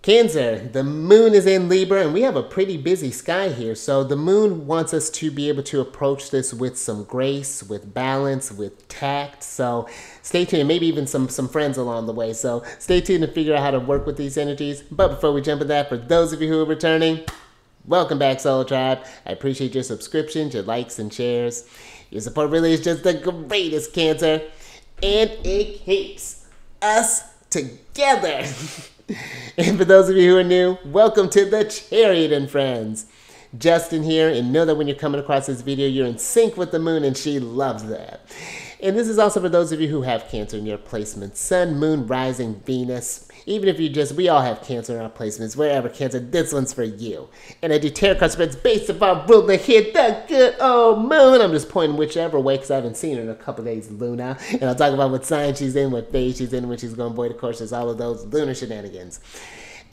Cancer, the moon is in Libra and we have a pretty busy sky here. So the moon wants us to be able to approach this with some grace, with balance, with tact. So stay tuned, maybe even some friends along the way. So stay tuned to figure out how to work with these energies. But before we jump into that, for those of you who are returning, welcome back, Soul Tribe. I appreciate your subscriptions, your likes and shares. Your support really is just the greatest, Cancer. And it keeps us together. And for those of you who are new, welcome to the Chariot Friends. Justin here, and know that when you're coming across this video, you're in sync with the moon, and she loves that. And this is also for those of you who have Cancer in your placement. Sun, Moon, Rising, Venus. Even if you just, we all have Cancer in our placements. Wherever, Cancer, this one's for you. And I do tarot card spreads based upon rule to hit the good old moon. I'm just pointing whichever way because I haven't seen her in a couple days, Lunar. And I'll talk about what sign she's in, what phase she's in, when she's going void. Of course, there's all of those lunar shenanigans.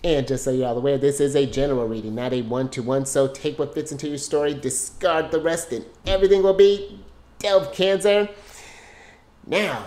And just so you're all aware, this is a general reading, not a one-to-one. So take what fits into your story, discard the rest, and everything will be dope, Cancer. Now,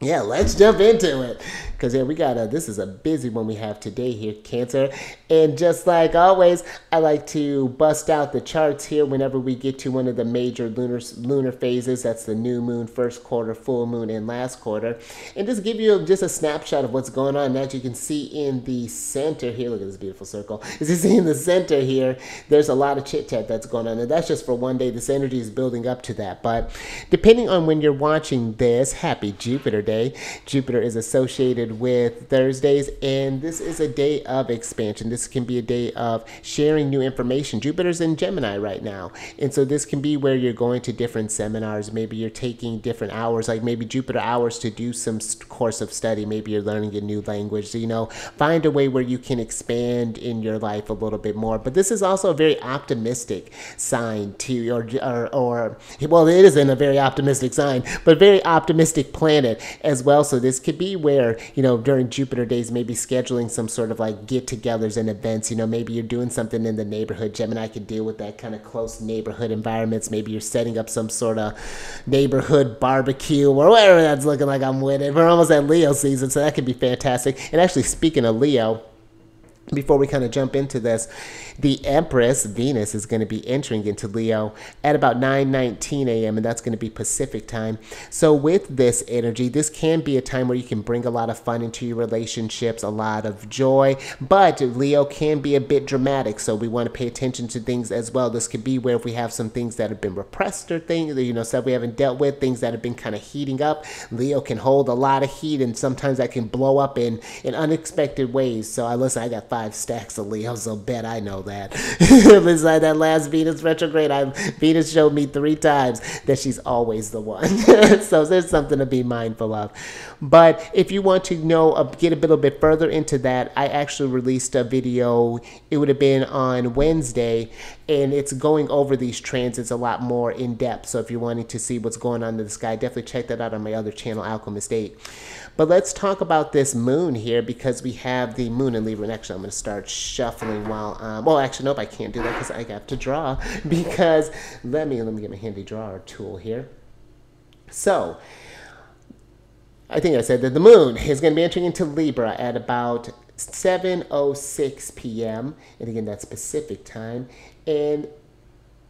yeah, let's jump into it. Because yeah, we got this is a busy one we have today here, Cancer. And just like always, I like to bust out the charts here whenever we get to one of the major lunar phases. That's the new moon, first quarter, full moon, and last quarter. And just give you just a snapshot of what's going on. As you can see in the center here, look at this beautiful circle. As you see in the center here, there's a lot of chit-chat that's going on. And that's just for one day. This energy is building up to that. But depending on when you're watching this, happy Jupiter Day. Jupiter is associated with Thursdays, and this is a day of expansion. This can be a day of sharing new information. Jupiter's in Gemini right now, and so this can be where you're going to different seminars. Maybe you're taking different hours, like maybe Jupiter hours to do some course of study. Maybe you're learning a new language. So, you know, find a way where you can expand in your life a little bit more. But this is also a very optimistic sign too, or well, it isn't a very optimistic sign, but very optimistic planet as well. So this could be where, you know, during Jupiter days, maybe scheduling some sort of like get-togethers and events. You know, maybe you're doing something in the neighborhood. Gemini can deal with that kind of close neighborhood environments. Maybe you're setting up some sort of neighborhood barbecue or whatever that's looking like. I'm with it. We're almost at Leo season, so that could be fantastic. And actually, speaking of Leo, before we kind of jump into this, the Empress, Venus, is going to be entering into Leo at about 9:19 a.m., and that's going to be Pacific time. So with this energy, this can be a time where you can bring a lot of fun into your relationships, a lot of joy, but Leo can be a bit dramatic, so we want to pay attention to things as well. This could be where if we have some things that have been repressed or things, you know, stuff we haven't dealt with, things that have been kind of heating up. Leo can hold a lot of heat, and sometimes that can blow up in unexpected ways. So I got 5 stacks of Leo, so bet I know that. Besides that last Venus retrograde, Venus showed me 3 times that she's always the one. So there's something to be mindful of. But if you want to know, get a little bit further into that, I actually released a video. It would have been on Wednesday, and it's going over these transits a lot more in depth. So if you're wanting to see what's going on in the sky, definitely check that out on my other channel, Alchemist 8. But let's talk about this moon here, because we have the moon in Libra. And actually, I'm going to start shuffling while, well, actually, nope, I can't do that because I have to draw. Because let me get my handy drawer tool here. So, I think I said that the moon is going to be entering into Libra at about 7:06 p.m. And again, that's Pacific time. And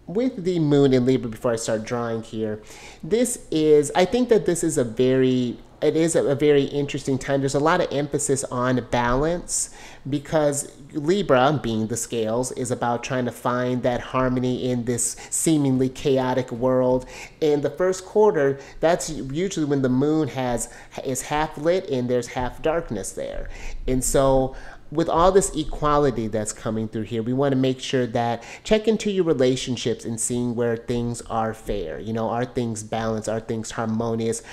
with the moon in Libra, before I start drawing here, I think that this is a very interesting time. There's a lot of emphasis on balance, because Libra, being the scales, is about trying to find that harmony in this seemingly chaotic world. In the first quarter, that's usually when the moon is half lit and there's half darkness there. And so with all this equality that's coming through here, we want to make sure that check into your relationships and seeing where things are fair. You know, are things balanced? Are things harmonious?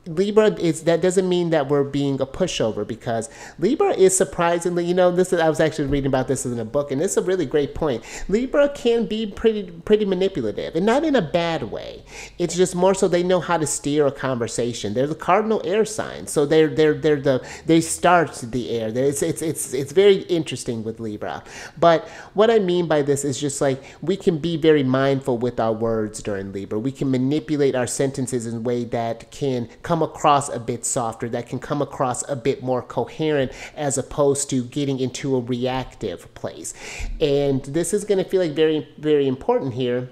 Libra that doesn't mean that we're being a pushover, because Libra is surprisingly, you know, I was actually reading about this in a book, and this is a really great point. Libra can be pretty manipulative, and not in a bad way. It's just more so they know how to steer a conversation. They're the cardinal air sign, so they start the air. It's very interesting with Libra. But what I mean by this is just like we can be very mindful with our words during Libra. We can manipulate our sentences in a way that can come come across a bit softer, that can come across a bit more coherent, as opposed to getting into a reactive place. And this is going to feel like very, very important here,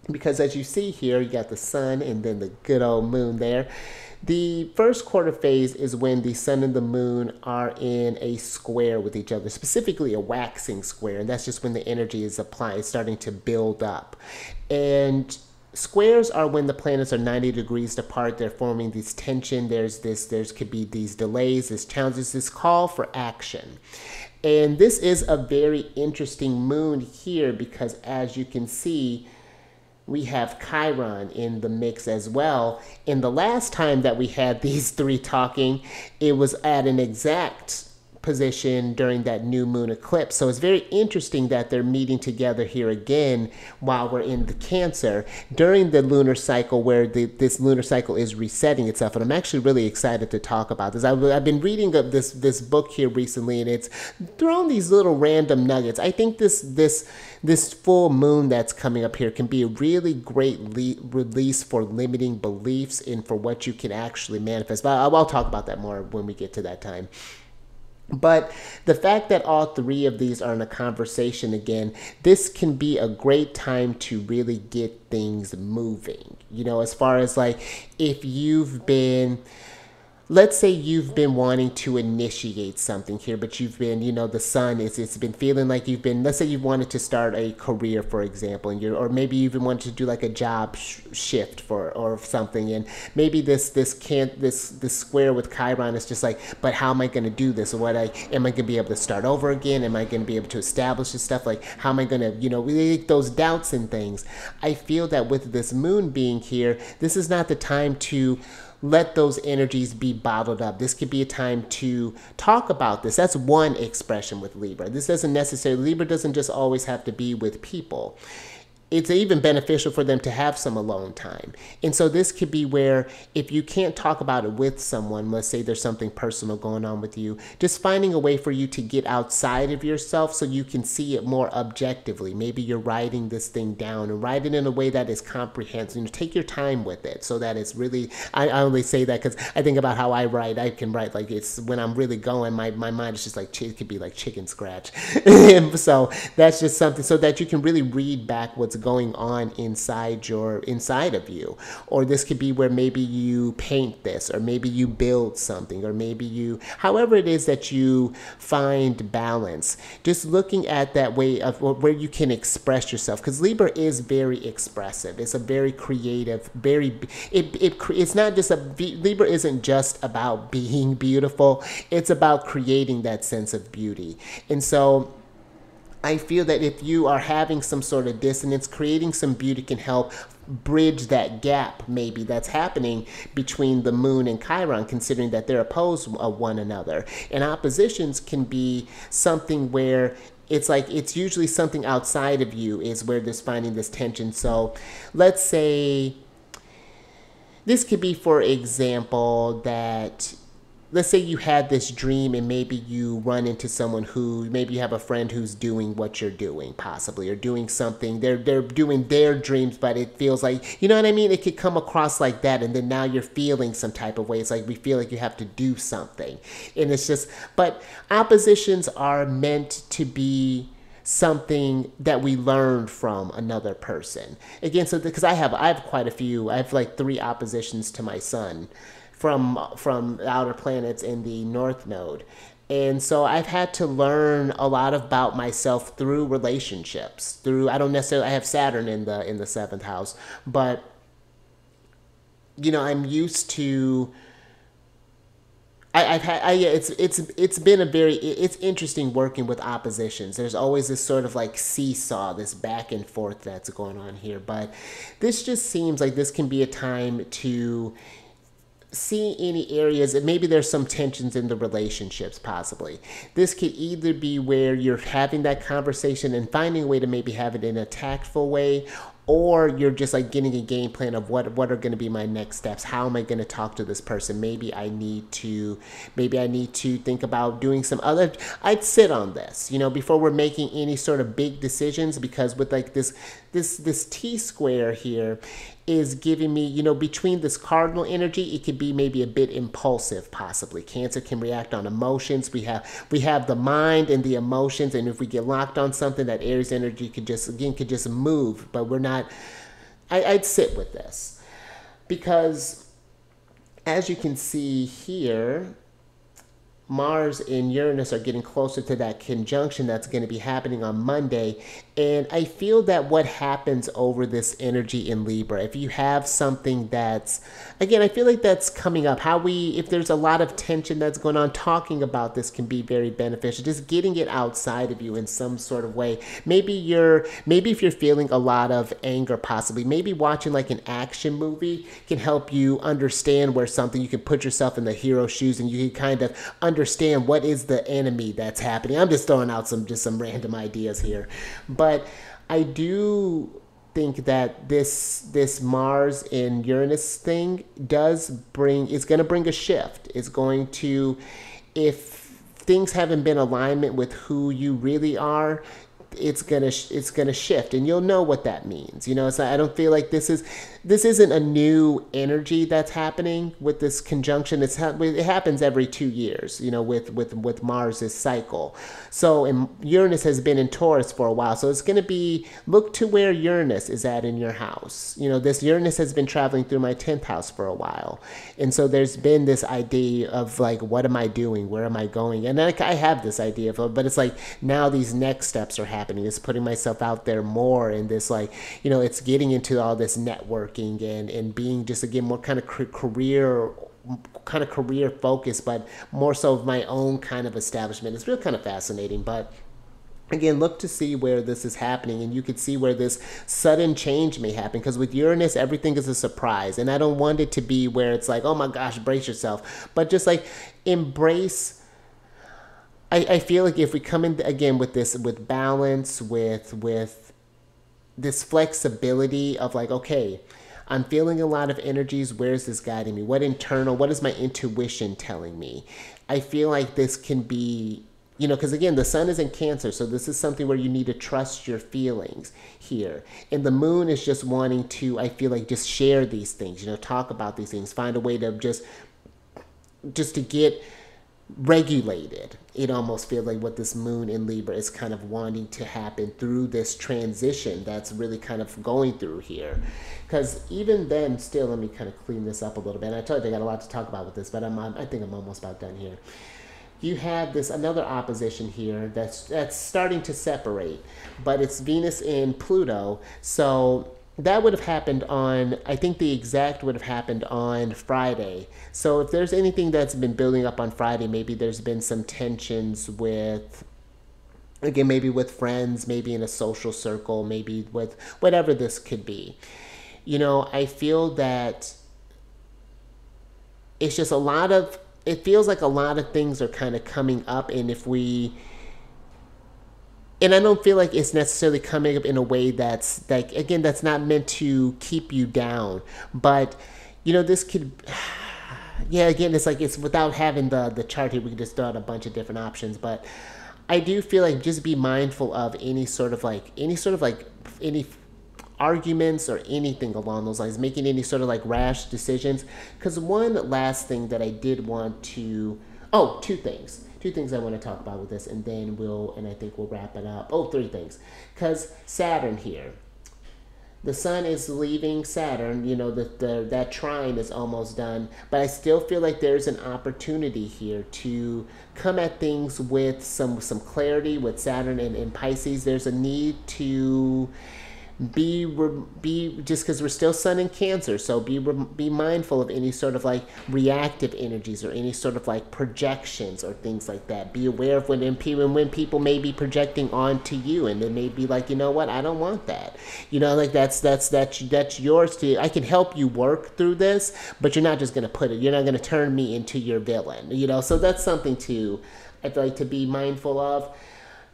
because as you see here, you got the sun and then the good old moon there. The first quarter phase is when the sun and the moon are in a square with each other, specifically a waxing square, and that's just when the energy is applied, starting to build up. And squares are when the planets are 90 degrees apart. They're forming this tension. There could be these delays, this challenges, this call for action. And this is a very interesting moon here, because as you can see, we have Chiron in the mix as well. And the last time that we had these three talking, it was at an exact position during that new moon eclipse. So it's very interesting that they're meeting together here again while we're in the Cancer during the lunar cycle, where this lunar cycle is resetting itself. And I'm actually really excited to talk about this. I've been reading this book here recently, and it's thrown these little random nuggets. I think this full moon that's coming up here can be a really great release for limiting beliefs and for what you can actually manifest. But I'll talk about that more when we get to that time. But the fact that all three of these are in a conversation again, this can be a great time to really get things moving. You know, as far as like, if you've been, let's say you've been wanting to initiate something here, but you've been, you know, the sun it's been feeling like you've been, let's say you wanted to start a career, for example, and or maybe you even wanted to do like a job shift or something, and maybe this square with Chiron is just like, but how am I going to do this? Or am I going to be able to start over again? Am I going to be able to establish this stuff? Like, how am I going to, you know, really those doubts and things. I feel that with this moon being here, this is not the time to let those energies be bottled up. This could be a time to talk about this. That's one expression with Libra. This doesn't necessarily, Libra doesn't just always have to be with people. It's even beneficial for them to have some alone time. And so this could be where, if you can't talk about it with someone, let's say there's something personal going on with you, just finding a way for you to get outside of yourself so you can see it more objectively. Maybe you're writing this thing down and write it in a way that is comprehensive. You know, take your time with it so that it's really, I only say that because I think about how I write. I can write like, it's when I'm really going, my mind is just like, it could be like chicken scratch. So that's just something so that you can really read back what's going on inside of you. Or this could be where maybe you paint this, or maybe you build something, or maybe you, however it is that you find balance, just looking at that way of where you can express yourself, because Libra is very expressive. It's a very creative, it's not just Libra isn't just about being beautiful, it's about creating that sense of beauty. And so I feel that if you are having some sort of dissonance, creating some beauty can help bridge that gap maybe that's happening between the moon and Chiron, considering that they're opposed of one another. And oppositions can be something where it's like, it's usually something outside of you is where there's finding this tension. So let's say this could be, for example, that let's say you had this dream and maybe you run into someone who, maybe you have a friend who's doing what you're doing, possibly, or doing something. They're doing their dreams, but it feels like, you know what I mean? It could come across like that, and then now you're feeling some type of way. It's like we feel like you have to do something. And it's just, but oppositions are meant to be something that we learned from another person. Again, so because I have quite a few, I have like 3 oppositions to my sun from outer planets in the North Node. And so I've had to learn a lot about myself through relationships. I don't necessarily, I have Saturn in the 7th house, but you know, I'm used to, it's been a very, it's interesting working with oppositions. There's always this sort of like seesaw, this back and forth that's going on here. But this just seems like this can be a time to see any areas, and maybe there's some tensions in the relationships possibly. This could either be where you're having that conversation and finding a way to maybe have it in a tactful way, or you're just like getting a game plan of what are going to be my next steps. How am I going to talk to this person? Maybe I need to think about doing some other, I'd sit on this, you know, before we're making any sort of big decisions, because with like this T square here, is giving me, you know, between this cardinal energy, it could be maybe a bit impulsive, possibly. Cancer can react on emotions. We have the mind and the emotions, and if we get locked on something, that Aries energy could just move. But we're not. I'd sit with this because, as you can see here, Mars and Uranus are getting closer to that conjunction that's going to be happening on Monday. And I feel that what happens over this energy in Libra, if you have something that's, again, I feel like that's coming up. If there's a lot of tension that's going on, talking about this can be very beneficial. Just getting it outside of you in some sort of way. Maybe if you're feeling a lot of anger, possibly, maybe watching like an action movie can help you understand where something, you can put yourself in the hero's shoes and you can kind of understand what is the enemy that's happening. I'm just throwing out some random ideas here. But I do think that this Mars and Uranus thing is going to bring a shift. It's going to, if things haven't been in alignment with who you really are, it's gonna shift, and you'll know what that means. You know, so I don't feel like this isn't a new energy that's happening with this conjunction. It happens every 2 years. You know, with Mars's cycle. So, and Uranus has been in Taurus for a while, so it's gonna be, look to where Uranus is at in your house. You know, this Uranus has been traveling through my 10th house for a while, and so there's been this idea of like, what am I doing? Where am I going? And I have this idea of, but it's like now these next steps are happening. It's putting myself out there more in this, like, you know, it's getting into all this networking and being just, again, more kind of career focused, but more so of my own kind of establishment. It's really kind of fascinating. But again, look to see where this is happening, and you could see where this sudden change may happen, because with Uranus, everything is a surprise, and I don't want it to be where it's like, oh my gosh, brace yourself, but just like embrace. I feel like if we come in again with this, with balance, with this flexibility of like, okay, I'm feeling a lot of energies. Where's this guiding me? What is my intuition telling me? I feel like this can be, you know, because again, the sun is in Cancer, so this is something where you need to trust your feelings here. And the moon is just wanting to, I feel like, just share these things, you know, talk about these things, find a way to just to get regulated. It almost feels like what this moon in Libra is kind of wanting to happen through this transition that's really kind of going through here. Because even then, still, let me kind of clean this up a little bit. And I told you I got a lot to talk about with this, but I think I'm almost about done here. You have this another opposition here that's starting to separate, but it's Venus in Pluto. So that would have happened on, I think the exact would have happened on Friday. So if there's anything that's been building up on Friday, maybe there's been some tensions with, again, maybe with friends, maybe in a social circle, maybe with whatever this could be. You know, I feel that it's just it feels like a lot of things are kind of coming up, and and I don't feel like it's necessarily coming up in a way that's like, again, that's not meant to keep you down. But, you know, this could, yeah, again, it's like, it's without having the chart here, we can just throw out a bunch of different options. But I do feel like just be mindful of any arguments or anything along those lines, making any sort of like rash decisions. Because one last thing that I did want to, two things I want to talk about with this, and then I think we'll wrap it up. Three things. Because Saturn here, the sun is leaving Saturn, you know, that trine is almost done, but I still feel like there's an opportunity here to come at things with some clarity with Saturn and Pisces. There's a need to be just because we're still sun in Cancer, so be mindful of any sort of like reactive energies or any sort of like projections or things like that. Be aware of when people may be projecting onto you, and they may be like, you know what, I don't want that. You know, like that's yours to. I can help you work through this, but you're not just gonna you're not gonna turn me into your villain. You know, so that's something I'd like to be mindful of.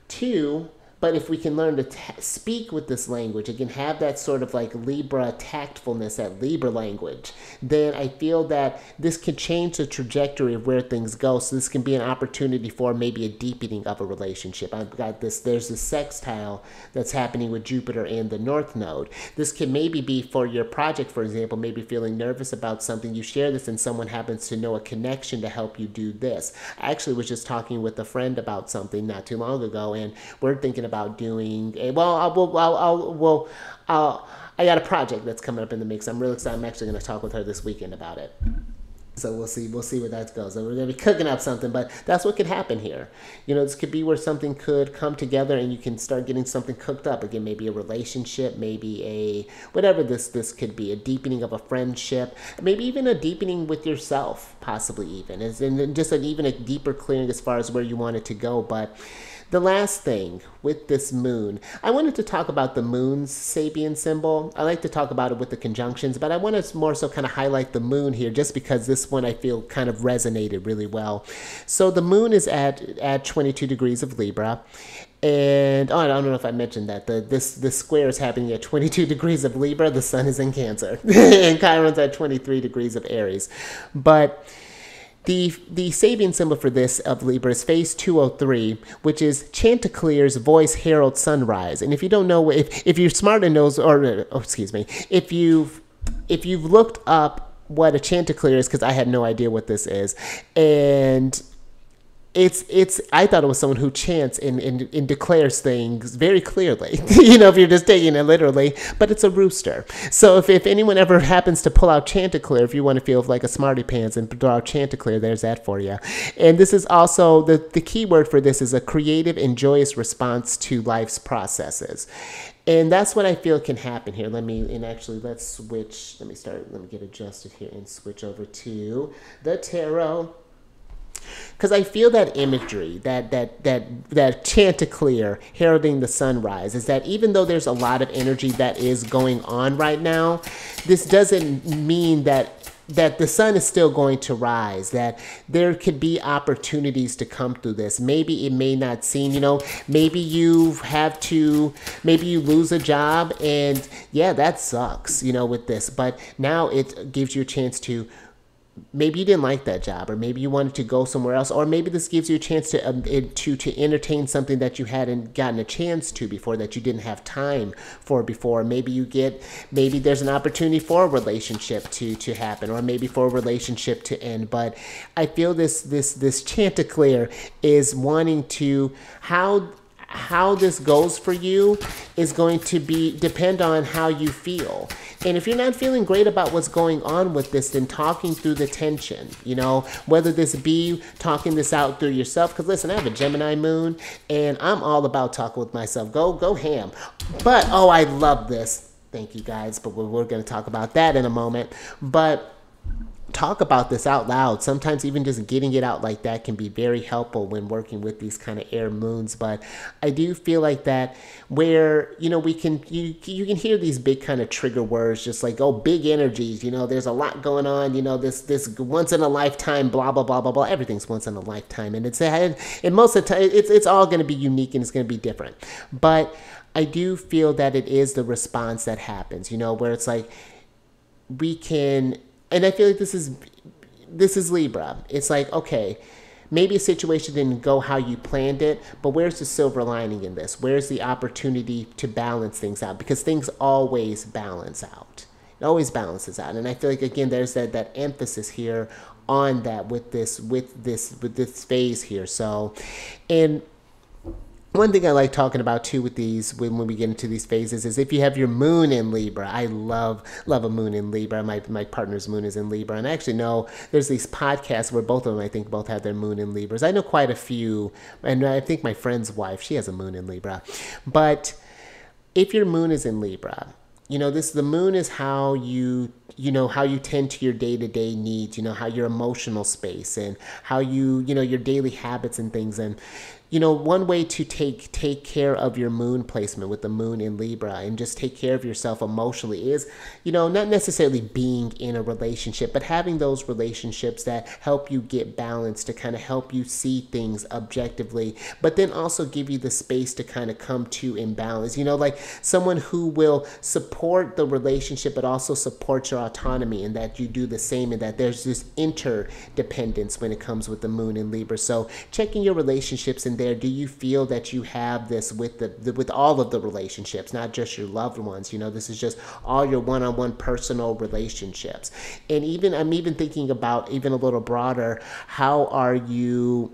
Two, But if we can learn to speak with this language, again, have that sort of like Libra tactfulness, that Libra language, then I feel that this can change the trajectory of where things go. So this can be an opportunity for maybe a deepening of a relationship. I've got this, there's this sextile that's happening with Jupiter and the North Node. This can maybe be for your project, for example, maybe feeling nervous about something. You share this and someone happens to know a connection to help you do this. I actually was just talking with a friend about something not too long ago, and we're thinking about doing a, I got a project that's coming up in the mix. I'm really excited. I'm actually going to talk with her this weekend about it. So we'll see where that goes. So we're going to be cooking up something, but that's what could happen here. You know, this could be where something could come together and you can start getting something cooked up. Again, maybe a relationship, maybe a, whatever this could be, a deepening of a friendship, maybe even a deepening with yourself, possibly even. And just even a deeper clearing as far as where you want it to go. But the last thing with this moon, I wanted to talk about the moon's Sabian symbol. I like to talk about it with the conjunctions, but I want to more so kind of highlight the moon here just because this one I feel kind of resonated really well. So the moon is at 22 degrees of Libra. And I don't know if I mentioned that this square is happening at 22 degrees of Libra. The sun is in Cancer, and Chiron's at 23 degrees of Aries. But the Sabian symbol for this of Libra is phase 203, which is Chanticleer's voice heralds sunrise. And if you don't know, if you're smart and knows, if you've looked up what a Chanticleer is, because I had no idea what this is, and I thought it was someone who chants and declares things very clearly, you know, if you're just taking it literally, but it's a rooster. So if anyone ever happens to pull out Chanticleer, if you want to feel like a smarty pants and draw out Chanticleer, there's that for you. And this is also, the key word for this is a creative and joyous response to life's processes. And that's what I feel can happen here. Let's switch, let me get adjusted here and switch over to the tarot. Because I feel that imagery, that Chanticleer heralding the sunrise, is that even though there's a lot of energy that is going on right now, this doesn't mean that the sun is still going to rise, that there could be opportunities to come through this. Maybe it may not seem, you know, maybe you lose a job and yeah, that sucks, you know, with this, but now it gives you a chance to, maybe you didn't like that job, or maybe you wanted to go somewhere else, or maybe this gives you a chance to entertain something that you hadn't gotten a chance to before, that you didn't have time for before. Maybe there's an opportunity for a relationship to happen, or maybe for a relationship to end. But I feel this Chanticleer is wanting to, how this goes for you is going to depend on how you feel. And if you're not feeling great about what's going on with this, then talking through the tension, you know, whether this be talking this out through yourself. Because listen, I have a Gemini moon and I'm all about talking with myself. Go ham. But, oh, I love this. Thank you guys. But we're going to talk about that in a moment. But talk about this out loud. Sometimes even just getting it out like that can be very helpful when working with these kind of air moons. But I do feel like that where, you know, you can hear these big kind of trigger words, just like, oh, big energies, you know, there's a lot going on, you know, this once in a lifetime, blah, blah, blah, blah, blah. Everything's once in a lifetime. And most of the time, it's all going to be unique and it's going to be different. But I do feel that it is the response that happens, you know, where it's like we can. And I feel like this is Libra. It's like, okay, maybe a situation didn't go how you planned it, but where's the silver lining in this? Where's the opportunity to balance things out? Because things always balance out. It always balances out. And I feel like, again, there's that emphasis here on that with this phase here. So, and one thing I like talking about too with these, when we get into these phases, is if you have your moon in Libra. I love a moon in Libra. My partner's moon is in Libra. And I actually know there's these podcasts where both of them, I think, both have their moon in Libras. I know quite a few. And I think my friend's wife, she has a moon in Libra. But if your moon is in Libra, you know, the moon is how you tend to your day-to-day needs, you know, how your emotional space and how your daily habits and things. And one way to take care of your moon placement with the moon in Libra and just take care of yourself emotionally is, not necessarily being in a relationship, but having those relationships that help you get balanced, to kind of help you see things objectively, but then also give you the space to kind of come to imbalance. Like someone who will support the relationship, but also support your autonomy, and that you do the same, and that there's this interdependence when it comes with the moon in Libra. So checking your relationships in there. Do you feel that you have this with with all of the relationships, not just your loved ones? This is just all your one-on-one personal relationships. And I'm even thinking about even a little broader, how are you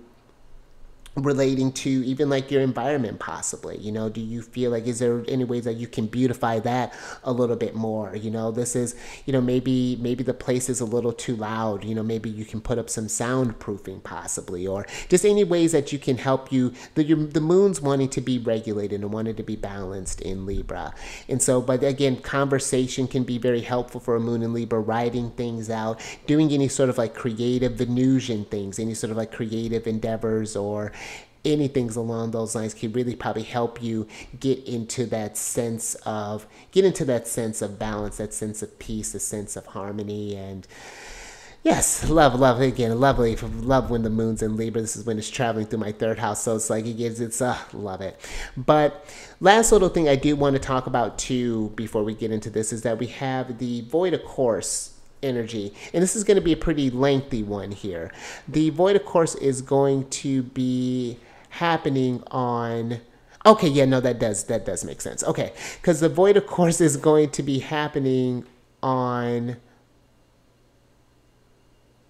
relating to even like your environment possibly? Do you feel like, is there any ways that you can beautify that a little bit more? This is, maybe the place is a little too loud. Maybe you can put up some soundproofing possibly, or just any ways that you can help the moon's wanting to be regulated and wanting to be balanced in Libra. And so, but again, conversation can be very helpful for a moon in Libra, writing things out, doing any sort of like creative Venusian things, any sort of like creative endeavors, or anything along those lines can really probably help you get into that sense of balance, that sense of peace, a sense of harmony. And yes, love again, love when the moon's in Libra. This is when it's traveling through my third house, so it's like love it. But last little thing I do want to talk about too before we get into this is that we have the void of course energy, and this is going to be a pretty lengthy one here. The void of course is going to be happening on, okay, yeah, no, that does make sense. Okay, because the void of course is going to be happening on,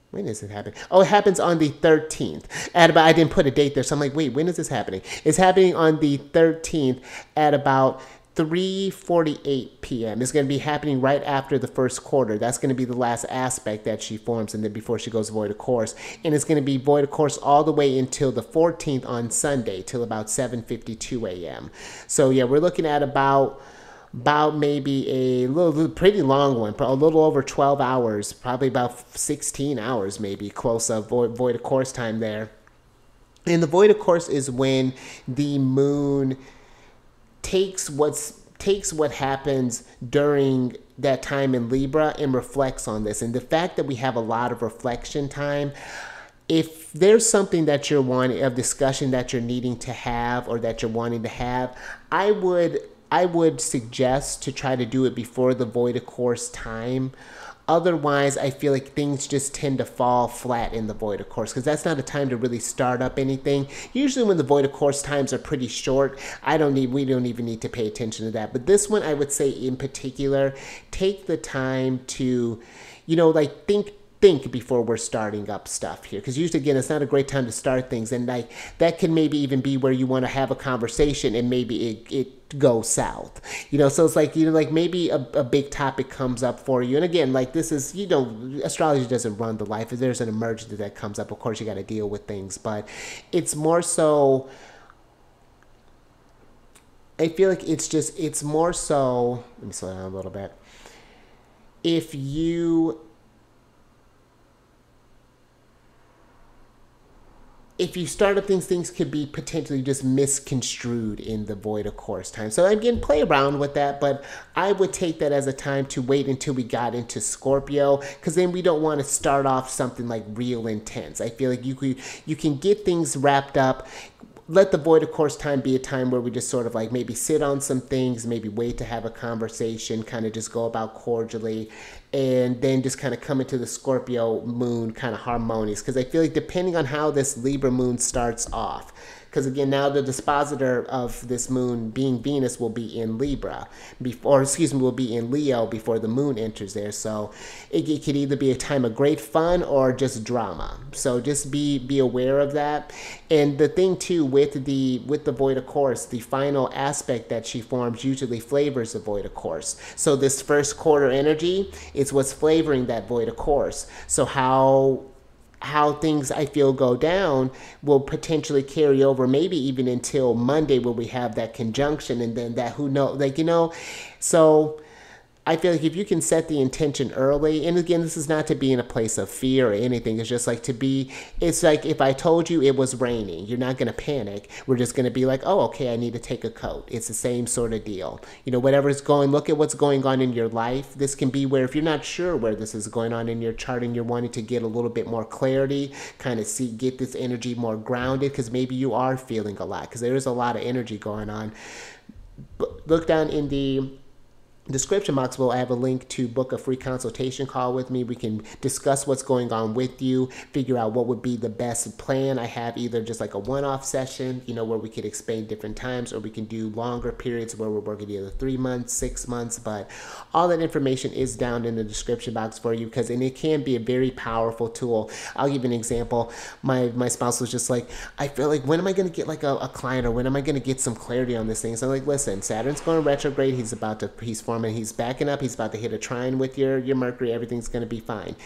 when is it happening? Oh, it happens on the 13th. I didn't put a date there, so I'm like, wait, when is this happening? It's happening on the 13th at about 3:48 p.m. It's going to be happening right after the first quarter. That's going to be the last aspect that she forms, and then before she goes void of course. And it's going to be void of course all the way until the 14th on Sunday, till about 7:52 a.m. So yeah, we're looking at about maybe a little pretty long one, a little over 12 hours, probably about 16 hours maybe, close of void of course time there. And the void of course is when the moon takes what happens during that time in Libra and reflects on this. And the fact that we have a lot of reflection time, if there's something that you're wanting, of discussion that you're needing to have, or that you're wanting to have, I would suggest to try to do it before the void of course time. Otherwise, I feel like things just tend to fall flat in the void of course, because that's not a time to really start up anything. Usually when the void of course times are pretty short, we don't even need to pay attention to that. But this one, I would say in particular, take the time to, like think before we're starting up stuff here, because usually again it's not a great time to start things, and like that can maybe even be where you want to have a conversation and maybe it goes south, so it's like like maybe a big topic comes up for you, and again, like this is, astrology doesn't run the life. If there's an emergency that comes up, of course you got to deal with things, but it's more so, I feel like it's more so, let me slow down a little bit. If you start up things could be potentially just misconstrued in the void of course time. So again, play around with that, but I would take that as a time to wait until we got into Scorpio, because then we don't want to start off something like real intense. I feel like you can get things wrapped up. Let the void of course time be a time where we just sort of like maybe sit on some things, maybe wait to have a conversation, kind of just go about cordially, and then just kind of come into the Scorpio moon kind of harmonious. Because I feel like depending on how this Libra moon starts off, because again, now the dispositor of this moon being Venus will be in Libra, will be in Leo before the moon enters there. So it could either be a time of great fun or just drama. So just be aware of that. And the thing too with the void of course, the final aspect that she forms usually flavors the void of course. So this first quarter energy is what's flavoring that void of course. So how things I feel go down will potentially carry over, maybe even until Monday, where we have that conjunction, and then that, who knows, so I feel like if you can set the intention early, and again, this is not to be in a place of fear or anything. It's just like to be, it's like if I told you it was raining, you're not going to panic. We're just going to be like, oh, okay, I need to take a coat. It's the same sort of deal. You know, whatever's going, look at what's going on in your life. This can be where if you're not sure where this is going on in your chart and you're wanting to get a little bit more clarity, kind of see, get this energy more grounded, because maybe you are feeling a lot, because there is a lot of energy going on. But look down in the description box below. I have a link to book a free consultation call with me. We can discuss what's going on with you, figure out what would be the best plan. I have either just like a one-off session, you know, where we could explain different times, or we can do longer periods where we're working either 3 months, 6 months. But all that information is down in the description box for you, because, and it can be a very powerful tool. I'll give you an example. My spouse was just like, I feel like, when am I going to get like a client, or when am I going to get some clarity on this thing? So I'm like, listen, Saturn's going retrograde. He's forming, he's backing up, he's about to hit a trine with your Mercury. Everything's going to be fine.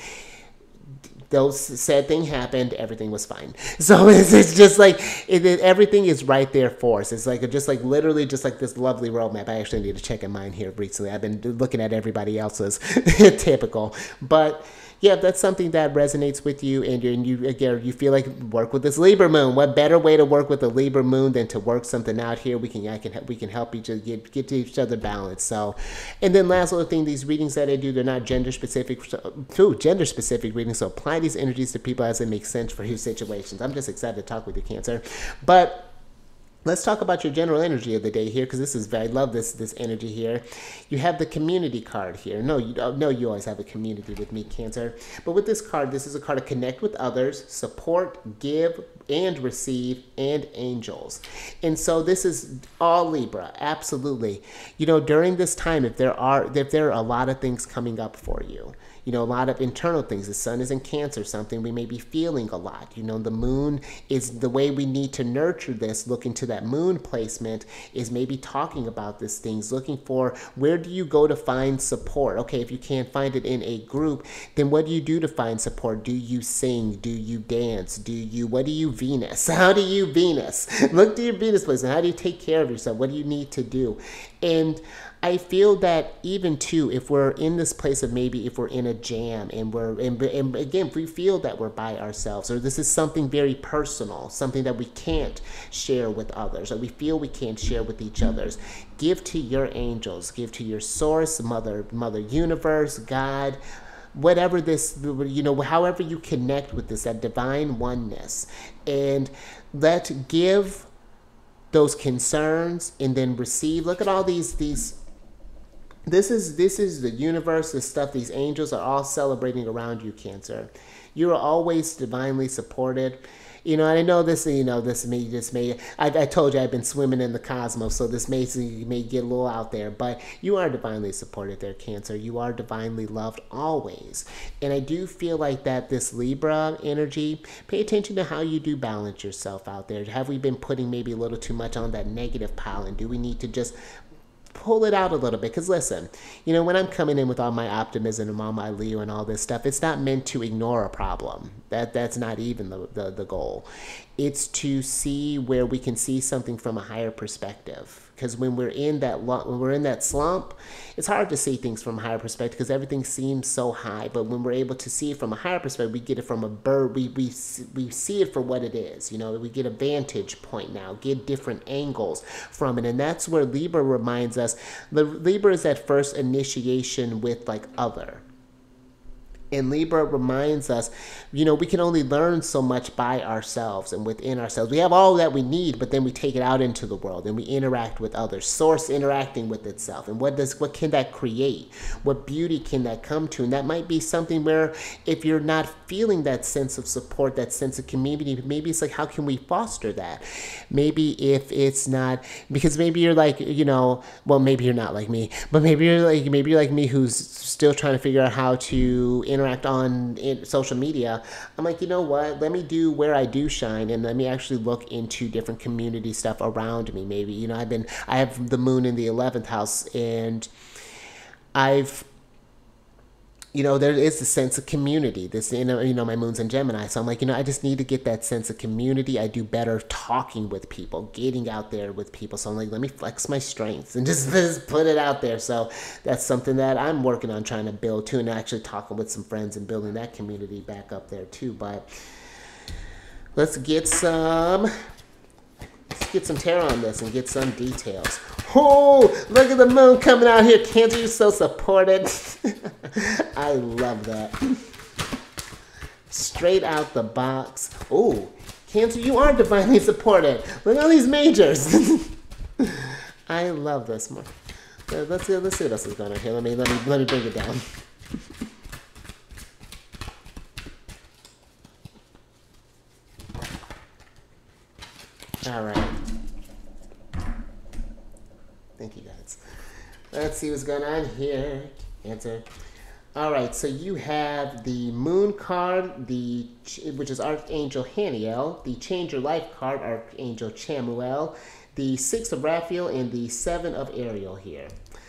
Those sad thing happened, everything was fine. So it's just like everything is right there for us. It's like just like literally just like this lovely roadmap. I actually need to check in mine here recently. I've been looking at everybody else's. Typical. But yeah, if that's something that resonates with you, and you feel like work with this Libra Moon. What better way to work with a Libra Moon than to work something out here? We can help each other get to each other balance. So, and then last little thing, these readings that I do, they're not gender specific. Gender specific readings. So apply these energies to people as it makes sense for your situations. I'm just excited to talk with you, Cancer. But let's talk about your general energy of the day here, because this is I love this energy here. You have the community card here. No, you don't. No, you always have a community with me, Cancer. But with this card, this is a card to connect with others, support, give, and receive, and angels. And so this is all Libra, absolutely. You know, during this time, if there are a lot of things coming up for you, you know, a lot of internal things. The sun is in Cancer, something we may be feeling a lot. You know, the moon is the way we need to nurture this. Look into that moon placement, is maybe talking about these things, looking for where do you go to find support. Okay, if you can't find it in a group, then what do you do to find support? Do you sing? Do you dance? What do you Venus? How do you Venus? Look to your Venus placement. How do you take care of yourself? What do you need to do? And I feel that even too, if we're in this place of maybe if we're in a jam and again, if we feel that we're by ourselves, or this is something very personal, something that we can't share with others, or we feel we can't share with each others, give to your angels, give to your source, mother universe, God, whatever this, you know, however you connect with this, that divine oneness, and give those concerns and then receive. Look at all these this is the universe, this stuff, these angels are all celebrating around you, Cancer. You are always divinely supported. You know, and I know this, you know, this may, I told you I've been swimming in the cosmos, so this may get a little out there, but you are divinely supported there, Cancer. You are divinely loved always. And I do feel like that this Libra energy, pay attention to how you do balance yourself out there. Have we been putting maybe a little too much on that negative pile, and do we need to just pull it out a little bit? Because listen, you know, when I'm coming in with all my optimism and all my Leo and all this stuff, it's not meant to ignore a problem. That's not even the goal. It's to see where we can see something from a higher perspective. Because when we're in that slump, it's hard to see things from a higher perspective because everything seems so high. But when we're able to see it from a higher perspective, we get it from a bird. We see it for what it is. You know, we get a vantage point now, get different angles from it, and that's where Libra reminds us. Libra is that first initiation with like other. And Libra reminds us, you know, we can only learn so much by ourselves and within ourselves. We have all that we need, but then we take it out into the world and we interact with others. Source interacting with itself. And what can that create? What beauty can that come to? And that might be something where if you're not feeling that sense of support, that sense of community, maybe it's like, how can we foster that? Maybe if it's not, because maybe you're like, you know, well, maybe you're not like me, but maybe you're like me who's still trying to figure out how to interact on social media. I'm like, you know what, let me do where I do shine, and let me actually look into different community stuff around me. Maybe, you know, I have the moon in the 11th house, and I've there is a sense of community. This, my moon's in Gemini, so I'm like, I just need to get that sense of community. I do better talking with people, getting out there with people. So I'm like, let me flex my strengths and just put it out there. So that's something that I'm working on trying to build too, and actually talking with some friends and building that community back up there too. But let's get some tarot on this and get some details. Oh, look at the moon coming out here. Cancer, you're so supported. I love that. Straight out the box. Oh, Cancer, you are divinely supported. Look at all these majors. I love this more. Let's see what else is going on here. Let me bring it down. All right. Thank you, guys. Let's see what's going on here. Cancer. All right, so you have the Moon card, which is Archangel Haniel, the Change Your Life card, Archangel Chamuel, the Six of Raphael, and the Seven of Ariel here.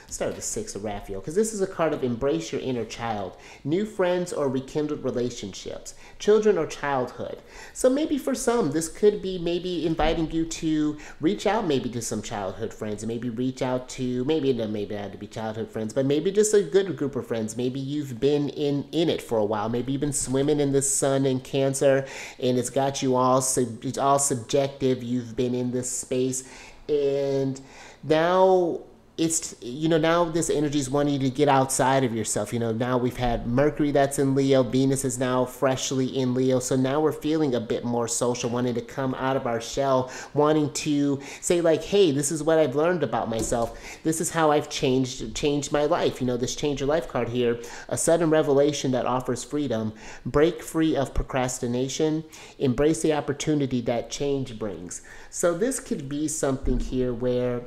Start with the Six of Raphael, because this is a card of embrace your inner child, new friends or rekindled relationships, children or childhood. So maybe for some, this could be maybe inviting you to reach out maybe to some childhood friends, and maybe reach out to, maybe it doesn't have to be childhood friends, but maybe just a good group of friends. Maybe you've been in it for a while. Maybe you've been swimming in the sun in Cancer, and it's got you it's all subjective. You've been in this space, and now it's, now this energy is wanting you to get outside of yourself. Now we've had Mercury that's in Leo. Venus is now freshly in Leo. So now we're feeling a bit more social, wanting to come out of our shell, wanting to say like, hey, this is what I've learned about myself. This is how I've changed my life. This Change Your Life card here, a sudden revelation that offers freedom. Break free of procrastination. Embrace the opportunity that change brings. So this could be something here where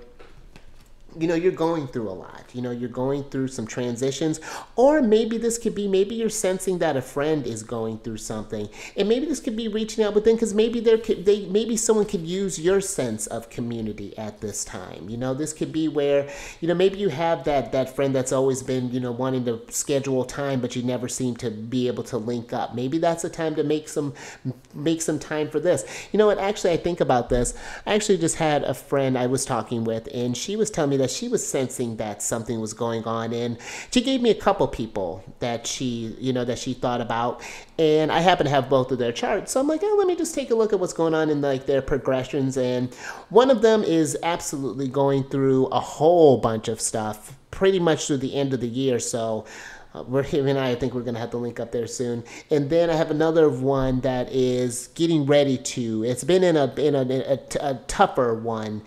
you're going through a lot. You're going through some transitions, or maybe this could be, maybe you're sensing that a friend is going through something, and maybe this could be reaching out within, because maybe maybe someone could use your sense of community at this time. This could be where, maybe you have that friend that's always been, wanting to schedule time, but you never seem to be able to link up. Maybe that's a time to make some time for this. Actually, I think about this. I actually just had a friend I was talking with, and she was telling me that she was sensing that something was going on, and she gave me a couple people that she thought about, and I happen to have both of their charts, so I'm like, oh, let me just take a look at what's going on in like their progressions. And one of them is absolutely going through a whole bunch of stuff pretty much through the end of the year, so him and I think we're going to have to link up there soon. And then I have another one that is getting ready to, it's been in a tougher one.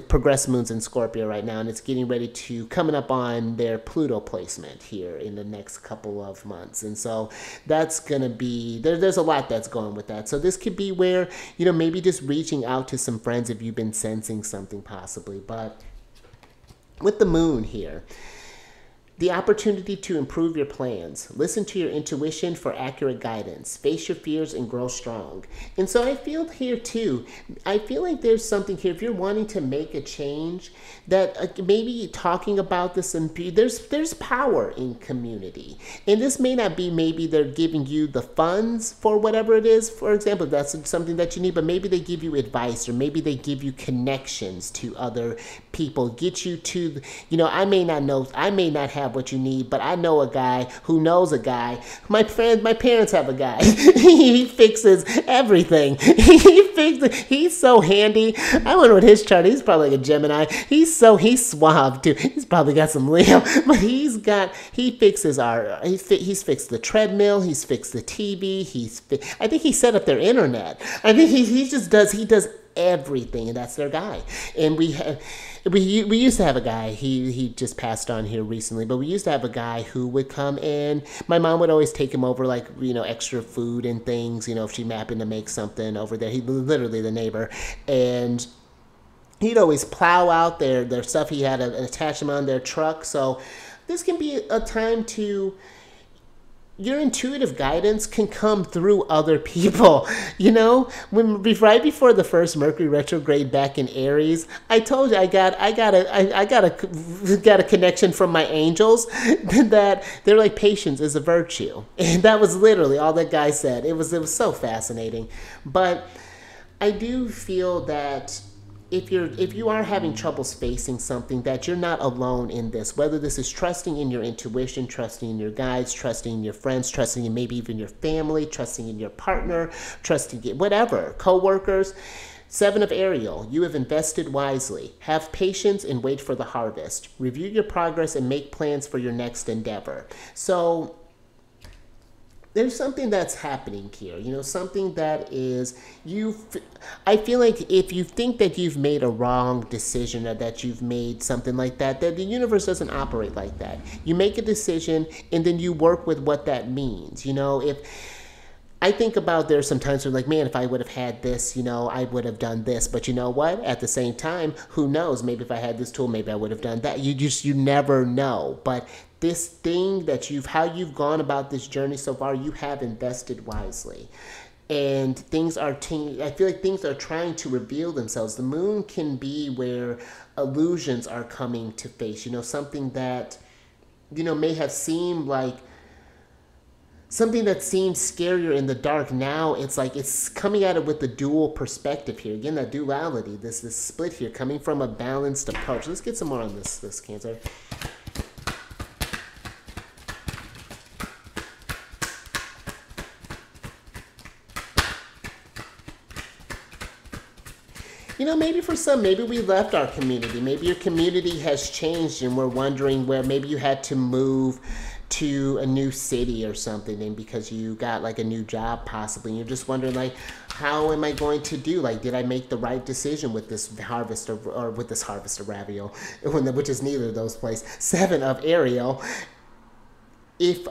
Progressed moons in Scorpio right now, and it's getting ready to, coming up on their Pluto placement here in the next couple of months. And so that's going to be, there's a lot that's going with that. So this could be where, maybe just reaching out to some friends if you've been sensing something possibly. But with the moon here, the opportunity to improve your plans. Listen to your intuition for accurate guidance. Face your fears and grow strong. And so I feel here too, I feel like there's something here, if you're wanting to make a change, that maybe talking about this, and there's power in community. And this may not be, maybe they're giving you the funds for whatever it is, for example, if that's something that you need, but maybe they give you advice, or maybe they give you connections to other people, get you to, I may not have what you need, but I know a guy who knows a guy. My parents have a guy. He fixes everything. He's so handy. I wonder what his chart is. He's probably like a Gemini. He's suave too. He's probably got some Leo, but he's fixed the treadmill. He's fixed the TV. I think he set up their internet. I think he does everything, and that's their guy. And we used to have a guy, he just passed on here recently, but we used to have a guy who would come, and my mom would always take him over, like, extra food and things, if she happened to make something over there. He literally the neighbor, and he'd always plow out their stuff. He had an attachment on their truck. So this can be a time to your intuitive guidance can come through other people. You know, right before the first Mercury retrograde back in Aries, I told you I got a connection from my angels that they're like, patience is a virtue, and that was literally all that guy said. It was so fascinating. But I do feel that if you are having troubles facing something, that you're not alone in this, whether this is trusting in your intuition, trusting in your guides, trusting in your friends, trusting in maybe even your family, trusting in your partner, trusting in whatever, co-workers. Seven of Ariel, you have invested wisely. Have patience and wait for the harvest. Review your progress and make plans for your next endeavor. So there's something that's happening here, you know, something that is, I feel like if you think that you've made a wrong decision or that you've made something like that the universe doesn't operate like that. You make a decision and then you work with what that means. You know, if I think about, there's some times where like, man, if I would have had this, you know, I would have done this. But you know what? At the same time, who knows? Maybe if I had this tool, maybe I would have done that. You never know. But this thing that how you've gone about this journey so far, you have invested wisely. And I feel like things are trying to reveal themselves. The moon can be where illusions are coming to face, you know, something that, you know, may have seemed like, something that seems scarier in the dark. Now it's like it's coming at it with the dual perspective here. Again, that duality, this split here, coming from a balanced approach. Let's get some more on this Cancer. You know, maybe for some, maybe we left our community. Maybe your community has changed and we're wondering where maybe you had to move to a new city or something, and because you got like a new job possibly, and you're just wondering like, how am I going to do? Like, did I make the right decision with this harvest or with this harvest of Raviol, which is neither of those places. Seven of Ariel. If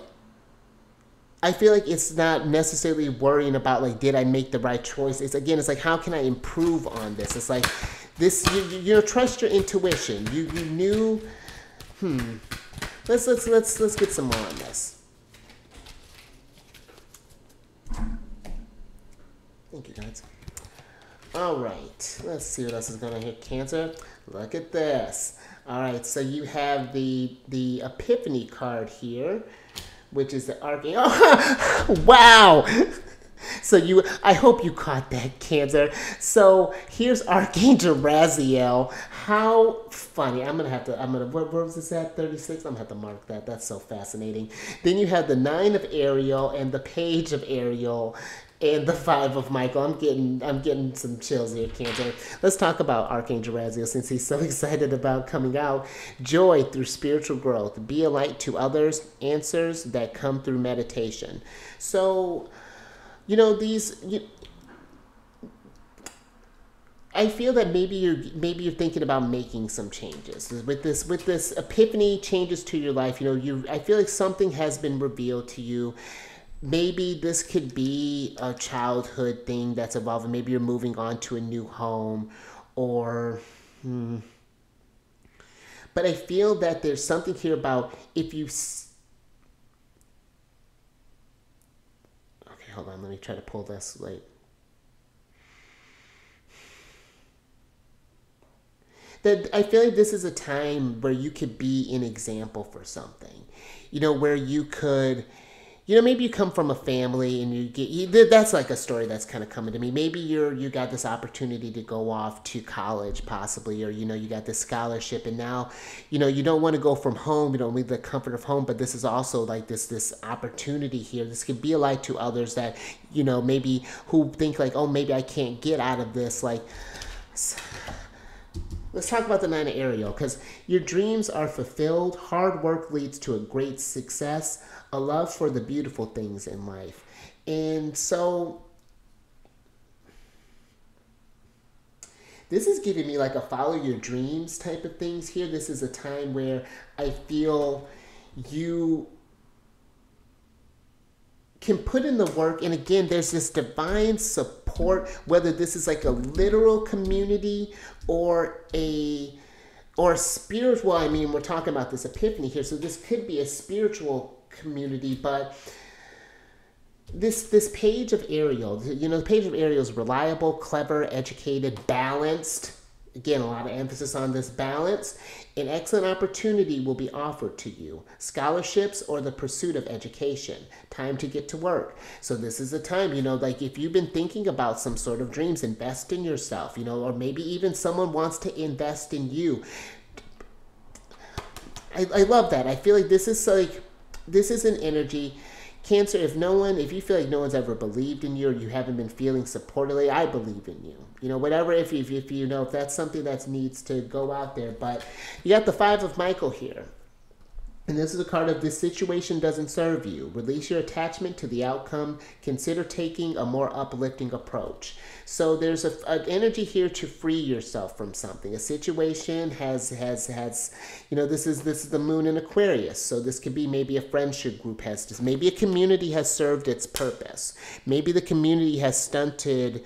I feel like it's not necessarily worrying about like, did I make the right choice? It's like, how can I improve on this? It's like this, you know, trust your intuition. You knew, Let's get some more on this. Thank you, guys. All right, let's see what else is going on here. Cancer, look at this. All right, so you have the Epiphany card here, which is the Archangel. Oh, wow. So I hope you caught that, Cancer. So here's Archangel Raziel. How funny. What was this at, 36? I'm gonna have to mark that. That's so fascinating. Then you have the Nine of Ariel and the Page of Ariel and the Five of Michael. I'm getting some chills here, Cancer. Let's talk about Archangel Raziel since he's so excited about coming out. Joy through spiritual growth. Be a light to others. Answers that come through meditation. So, you know, I feel that maybe you're thinking about making some changes with this epiphany, changes to your life. You know, I feel like something has been revealed to you. Maybe this could be a childhood thing that's evolving. Maybe you're moving on to a new home, or but I feel that there's something here about if you. Okay, hold on. Let me try to pull this. Like. That I feel like this is a time where you could be an example for something, you know, where you could, you know, maybe you come from a family and that's like a story that's kind of coming to me. Maybe you got this opportunity to go off to college possibly, or, you know, you got this scholarship and now, you know, you don't want to go from home, you don't leave the comfort of home, but this is also like this opportunity here. This could be a light to others that, you know, maybe who think like, oh, maybe I can't get out of this. Like, let's talk about the Nine of Ariel, because your dreams are fulfilled, hard work leads to a great success, a love for the beautiful things in life. And so this is giving me like a follow your dreams type of things here. This is a time where I feel you can put in the work, and again, there's this divine support, whether this is like a literal community or a spiritual. I mean, we're talking about this epiphany here, so this could be a spiritual community, but this page of Ariel, you know, the page of Ariel is reliable, clever, educated, balanced. Again, a lot of emphasis on this balance. An excellent opportunity will be offered to you. Scholarships or the pursuit of education. Time to get to work. So this is a time, you know, like if you've been thinking about some sort of dreams, invest in yourself, you know, or maybe even someone wants to invest in you. I love that. I feel like this is an energy. Cancer, if you feel like no one's ever believed in you or you haven't been feeling supported, I believe in you. You know, whatever, if you know, if that's something that needs to go out there. But you got the Five of Michael here. And this is a card of this situation doesn't serve you. Release your attachment to the outcome. Consider taking a more uplifting approach. So there's an energy here to free yourself from something. A situation has you know, this is the moon in Aquarius. So this could be maybe a friendship group maybe a community has served its purpose. Maybe the community has stunted,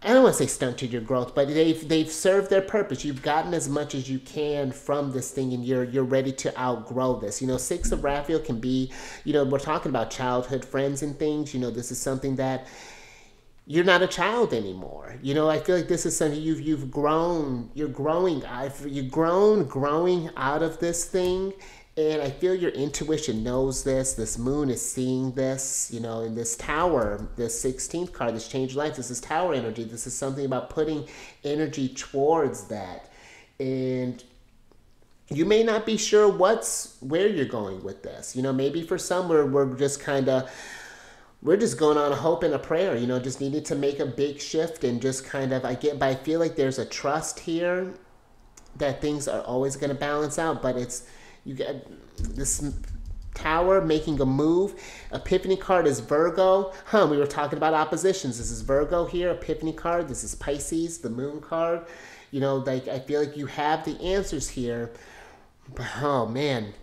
I don't want to say stunted your growth, but they've served their purpose. You've gotten as much as you can from this thing, and you're ready to outgrow this. You know, Six of Raphael can be, you know, we're talking about childhood friends and things. You know, this is something that you're not a child anymore. You know, I feel like this is something you've grown. You're growing. Growing out of this thing. And I feel your intuition knows this. This moon is seeing this, you know, in this tower, this 16th card, this changed life. This is tower energy. This is something about putting energy towards that. And you may not be sure where you're going with this. You know, maybe for some we're just kind of, we're just going on a hope and a prayer, you know, just needed to make a big shift and just kind of, but I feel like there's a trust here that things are always going to balance out, but you get this tower making a move. Epiphany card is Virgo. We were talking about oppositions. This is Virgo here, Epiphany card. This is Pisces, the moon card. You know, like I feel like you have the answers here. But, oh man,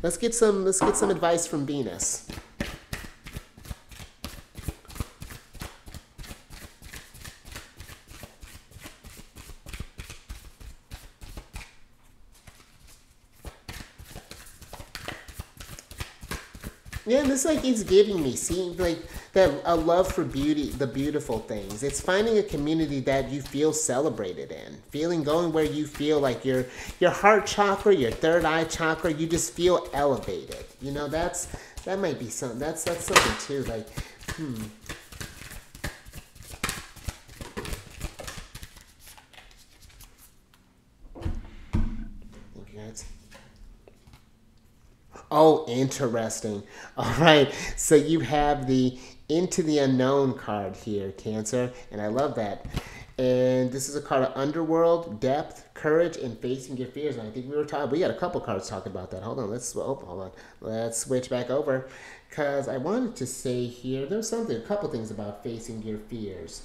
let's get some advice from Venus. Yeah, this like it's giving me, see, like that a love for beauty, the beautiful things. It's finding a community that you feel celebrated in, going where you feel like your heart chakra, your third eye chakra, you just feel elevated. You know, that might be something. That's something too. Like, Oh, interesting. All right. So you have the Into the Unknown card here, Cancer. And I love that. And this is a card of underworld, depth, courage, and facing your fears. And I think we got a couple cards talking about that. Hold on. Let's switch back over. Because I wanted to say here, there's a couple things about facing your fears.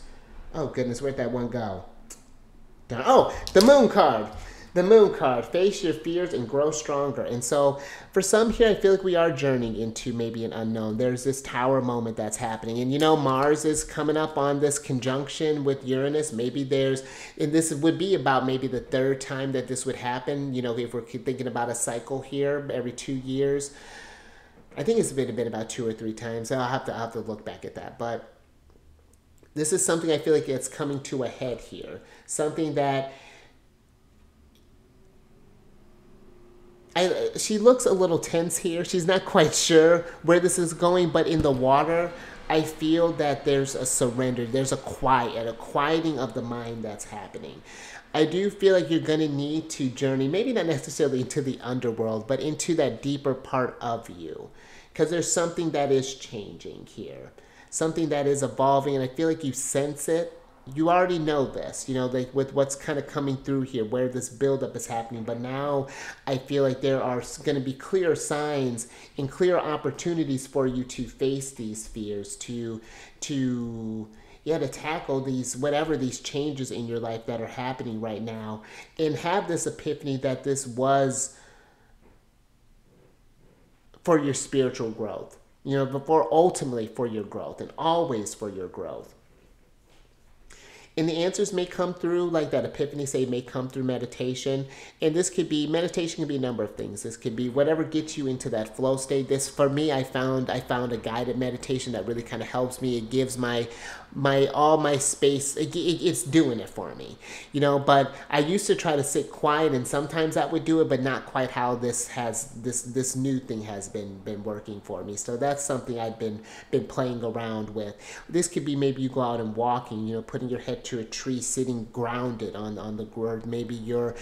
Oh, goodness. Where'd that one go? Oh, the moon card. The moon card, face your fears and grow stronger. And so for some here, I feel like we are journeying into maybe an unknown. There's this tower moment that's happening. And you know, Mars is coming up on this conjunction with Uranus. Maybe and this would be about maybe the third time that this would happen. You know, if we're thinking about a cycle here every 2 years. I think it's been about 2 or 3 times. I'll have to look back at that. But this is something I feel like it's coming to a head here. Something that she looks a little tense here. She's not quite sure where this is going, but in the water, I feel that there's a surrender. There's a quieting of the mind that's happening. I do feel like you're going to need to journey, maybe not necessarily into the underworld, but into that deeper part of you. Because there's something that is changing here. Something that is evolving, and I feel like you sense it. You already know this, you know, like with what's kind of coming through here, where this buildup is happening. But now I feel like there are going to be clear signs and clear opportunities for you to face these fears, to tackle these changes in your life that are happening right now, and have this epiphany that this was for your spiritual growth, you know, ultimately for your growth and always for your growth. And the answers may come through, like that epiphany say, may come through meditation. And this could be, meditation can be a number of things. This could be whatever gets you into that flow state. This, for me, I found a guided meditation that really kind of helps me. It gives all my space. It's doing it for me, you know. But I used to try to sit quiet, and sometimes that would do it, but not quite how this new thing has been working for me. So that's something I've been playing around with. This could be maybe you go out and walking, you know, putting your head to a tree, sitting grounded on the ground. Maybe you're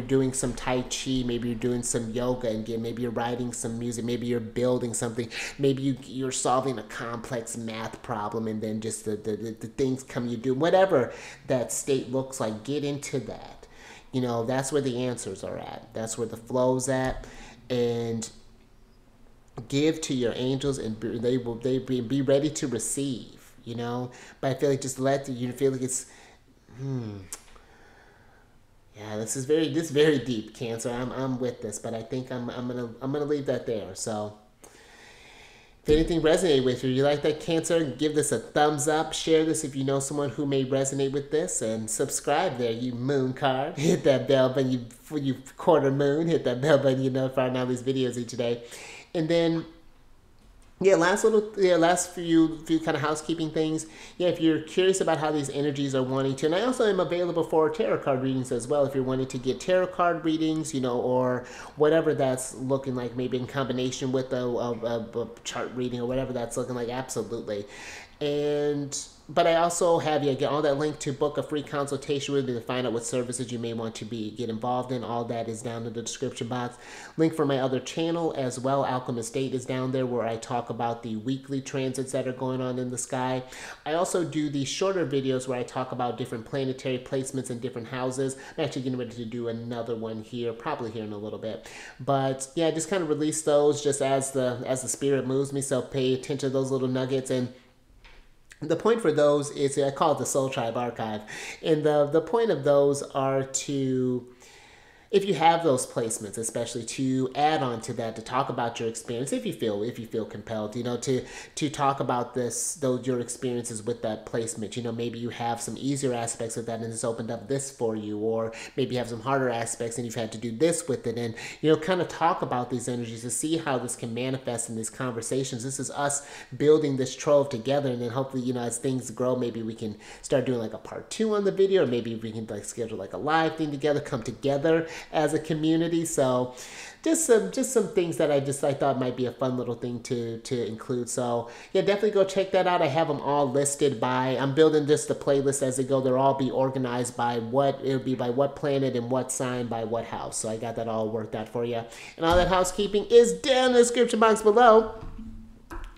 doing some Tai Chi, maybe you're doing some yoga, and maybe you're writing some music, maybe you're building something, maybe you're solving a complex math problem, and then just the things come, you do whatever that state looks like. Get into that, you know. That's where the answers are at. That's where the flow's at. And give to your angels, and they be ready to receive, you know. But I feel like just let you feel like it's yeah, this is very deep, Cancer. I'm with this, but I think I'm gonna leave that there. So if anything resonated with you like that, Cancer, give this a thumbs up. Share this if you know someone who may resonate with this, and subscribe there, you moon card. Hit that bell button, you quarter moon. Hit that bell button, you notify all these videos each day. And then last few kind of housekeeping things. If you're curious about how these energies are wanting to, and I also am available for tarot card readings as well. If you're wanting to get tarot card readings, you know, or whatever that's looking like, maybe in combination with a chart reading or whatever that's looking like, absolutely. But I also have you get all that link to book a free consultation with me to find out what services you may want to get involved in. All that is down in the description box. Link for my other channel as well, Alchemist Date, is down there, where I talk about the weekly transits that are going on in the sky. I also do these shorter videos where I talk about different planetary placements in different houses. I'm actually getting ready to do another one here, probably here in a little bit. But yeah, just kind of release those just as the spirit moves me. So pay attention to those little nuggets. And the point for those is, I call it the Soul Tribe Archive. And the point of those are to, if you have those placements, especially to add on to that, to talk about your experience, if you feel compelled, you know, to talk about your experiences with that placement. You know, maybe you have some easier aspects of that and it's opened up this for you, or maybe you have some harder aspects and you've had to do this with it, and, you know, kind of talk about these energies to see how this can manifest in these conversations. This is us building this trove together, and then hopefully, you know, as things grow, maybe we can start doing like a part 2 on the video, or maybe we can like schedule like a live thing together, come together as a community. So just some things that I thought might be a fun little thing to include. So yeah, definitely go check that out. I have them all listed by, I'm building just the playlist as they go. They'll all be organized by it'll be by what planet and what sign by what house. So I got that all worked out for you. And all that housekeeping is down in the description box below.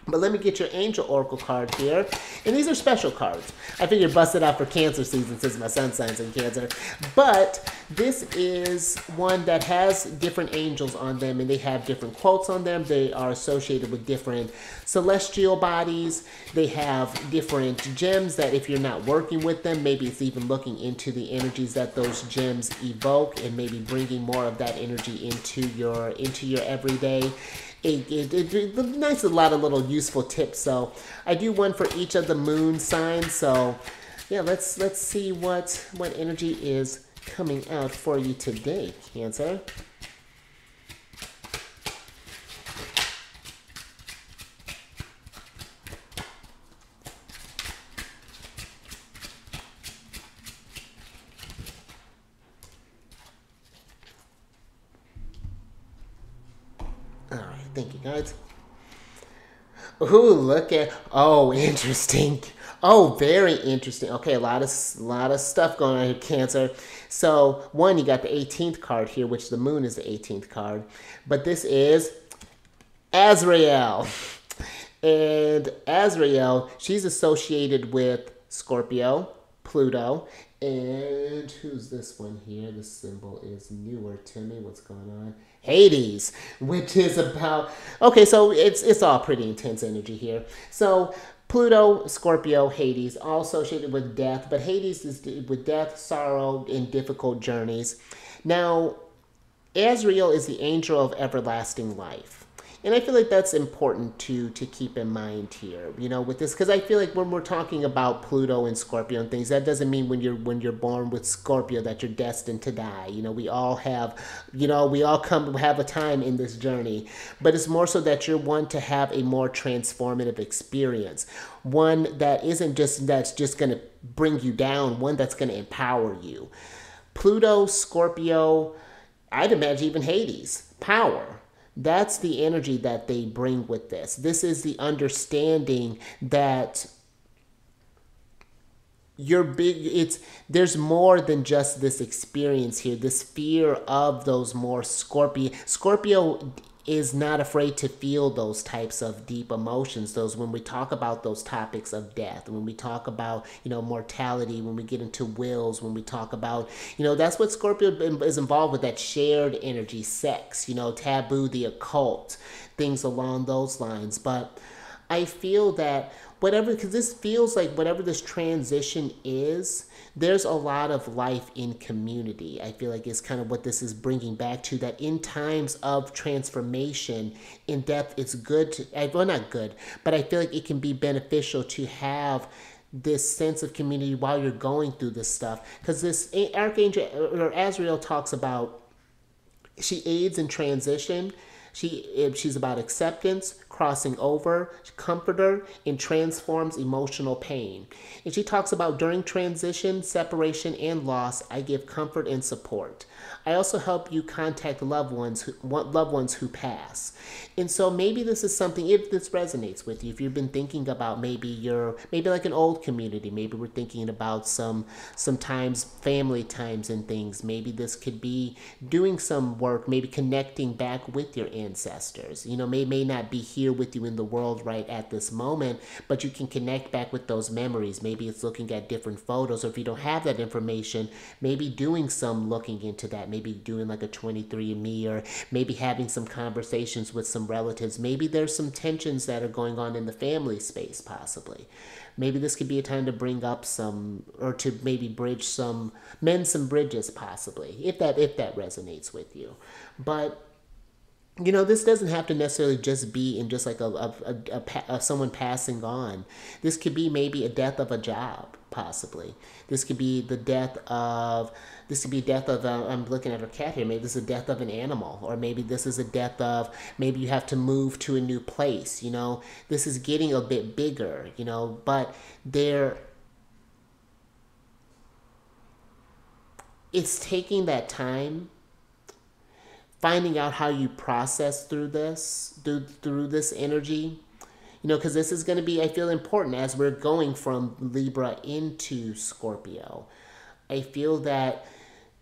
But let me get your Angel Oracle card here. And these are special cards. I figured bust it out for Cancer season since my sun signs in Cancer. But this is one that has different angels on them, and they have different quotes on them. They are associated with different celestial bodies. They have different gems that if you're not working with them, maybe it's even looking into the energies that those gems evoke, and maybe bringing more of that energy into your everyday. It nice, a lot of little useful tips. So I do one for each of the moon signs. So yeah, let's see what energy is coming out for you today, Cancer. Thank you, guys. Ooh, look at, oh, interesting. Oh, very interesting. Okay, a lot of stuff going on here, Cancer. So, one, you got the 18th card here, which the moon is the 18th card. But this is Azrael. And Azrael, she's associated with Scorpio, Pluto, and who's this one here? The symbol is newer to me. What's going on? Hades, which is about, okay, so it's all pretty intense energy here. So Pluto, Scorpio, Hades, all associated with death, but Hades is with death, sorrow, and difficult journeys. Now, Azrael is the angel of everlasting life. And I feel like that's important to keep in mind here, you know, with this, because I feel like when we're talking about Pluto and Scorpio and things, that doesn't mean when you're born with Scorpio that you're destined to die. You know, we all have, you know, we all come have a time in this journey, but it's more so that you're one to have a more transformative experience, one that isn't just that's just going to bring you down, one that's going to empower you. Pluto, Scorpio, I'd imagine even Hades, power. That's the energy that they bring with this. This is the understanding that you're big. There's more than just this experience here. This fear of those more Scorpio is not afraid to feel those types of deep emotions. Those, when we talk about those topics of death, when we talk about, you know, mortality, when we get into wills, when we talk about, you know, that's what Scorpio is involved with, that shared energy, sex, you know, taboo, the occult, things along those lines. But I feel that whatever, because this feels like whatever this transition is, there's a lot of life in community. I feel like it's kind of what this is bringing back to, that in times of transformation, in depth, it's good to, well, not good, but I feel like it can be beneficial to have this sense of community while you're going through this stuff. Because this Archangel, or Azrael, talks about, she aids in transition. She's about acceptance, crossing over, comforter, and transforms emotional pain. And she talks about during transition, separation, and loss, I give comfort and support. I also help you contact loved ones who pass. And so maybe this is something, if this resonates with you, if you've been thinking about maybe like an old community, maybe we're thinking about sometimes family times and things. Maybe this could be doing some work, maybe connecting back with your ancestors. You know, may not be here with you in the world right at this moment, but you can connect back with those memories. Maybe it's looking at different photos, or if you don't have that information, maybe doing some looking into that, maybe doing like a 23andMe, or maybe having some conversations with some relatives. Maybe there's some tensions that are going on in the family space, possibly. Maybe this could be a time to bring up some, or to maybe mend some bridges, possibly, if that resonates with you. But you know, this doesn't have to necessarily just be in just like someone passing on. This could be maybe a death of a job, possibly. This could be the death of, I'm looking at her cat here, maybe this is a death of an animal, or maybe this is a death of, maybe you have to move to a new place, you know. This is getting a bit bigger, you know, but it's taking that time, finding out how you process through this energy, you know, because this is going to be, I feel, important as we're going from Libra into Scorpio. I feel that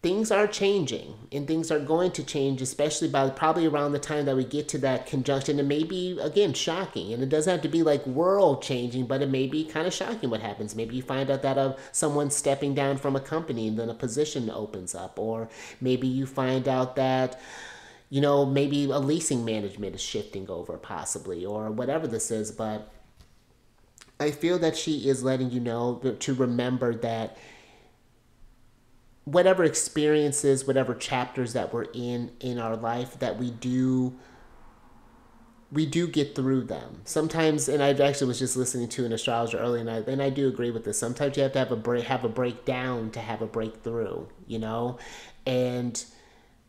things are changing, and things are going to change, especially by probably around the time that we get to that conjunction. It may be, again, shocking, and it doesn't have to be like world changing, but it may be kind of shocking what happens. Maybe you find out that someone's stepping down from a company and then a position opens up, or maybe you find out that, you know, maybe a leasing management is shifting over, possibly, or whatever this is. But I feel that she is letting you know to remember that whatever experiences, whatever chapters that we're in our life, that we do get through them. Sometimes, and I actually was just listening to an astrologer earlier, and I do agree with this. Sometimes you have to have a breakdown to have a breakthrough, you know, and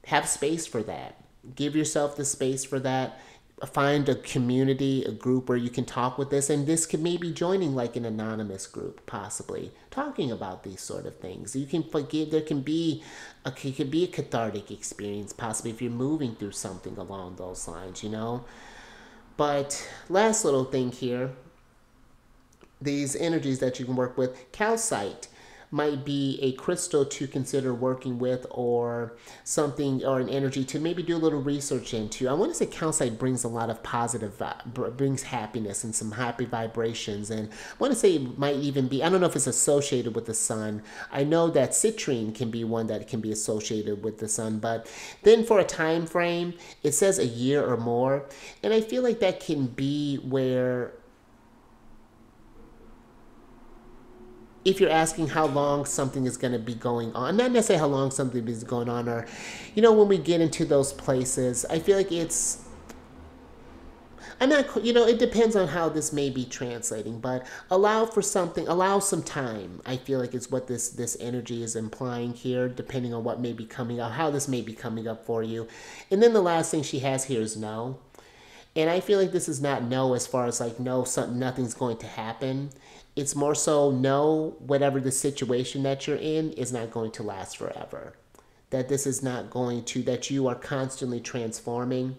have space for that. Give yourself the space for that. Find a community, a group where you can talk with this, and this could maybe joining like an anonymous group, possibly talking about these sort of things. You can forgive. It could be a cathartic experience, possibly, if you're moving through something along those lines, you know. But last little thing here, these energies that you can work with, calcite might be a crystal to consider working with, or something, or an energy to maybe do a little research into. I want to say calcite brings a lot of positive, brings happiness and some happy vibrations. And I want to say it might even be, I don't know if it's associated with the sun. I know that citrine can be one that can be associated with the sun, but then for a time frame, it says a year or more. And I feel like that can be where, if you're asking how long something is going to be going on, not necessarily how long something is going on, or, you know, when we get into those places, I feel like it's I'm not, you know, it depends on how this may be translating, but allow for something, allow some time. I feel like it's what this energy is implying here, depending on what may be coming up, how this may be coming up for you. And then the last thing she has here is no. And I feel like this is not no as far as like no, something, nothing's going to happen. It's more so no, whatever the situation that you're in is not going to last forever. That this is not going to, that you are constantly transforming,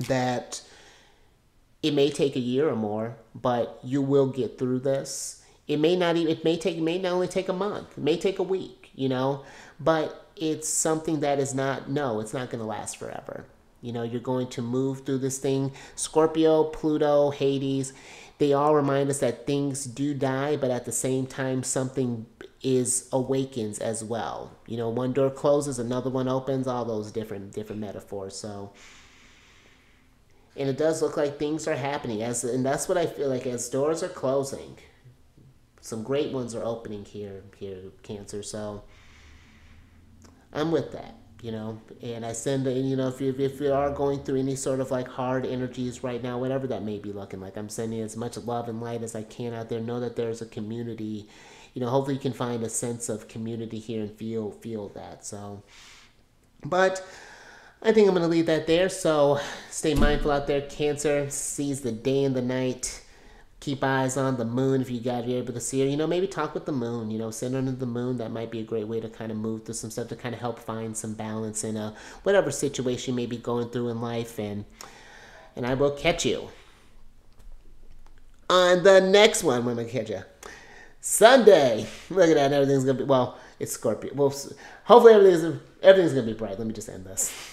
that it may take a year or more, but you will get through this. It may not even, it may not only take a month, it may take a week, you know, but it's something that is not, no, it's not going to last forever. You know, you're going to move through this thing. Scorpio, Pluto, Hades, they all remind us that things do die, but at the same time, something is awakens as well. You know, one door closes, another one opens, all those different metaphors. So, and it does look like things are happening, and that's what I feel like, as doors are closing, some great ones are opening here, Cancer. So I'm with that, you know, and I send, you know, if you are going through any sort of like hard energies right now, whatever that may be looking like, I'm sending as much love and light as I can out there. Know that there's a community, you know, hopefully you can find a sense of community here and feel that. So, but I think I'm going to leave that there. So stay mindful out there, Cancer. Seize the day and the night. Keep eyes on the moon if you're able to see her. You know, maybe talk with the moon. You know, send her to the moon. That might be a great way to kind of move through some stuff, to kind of help find some balance in whatever situation you may be going through in life. And I will catch you on the next one. When I catch you Sunday. Look at that. Everything's going to be, well, it's Scorpio. Well, hopefully everything's going to be bright. Let me just end this.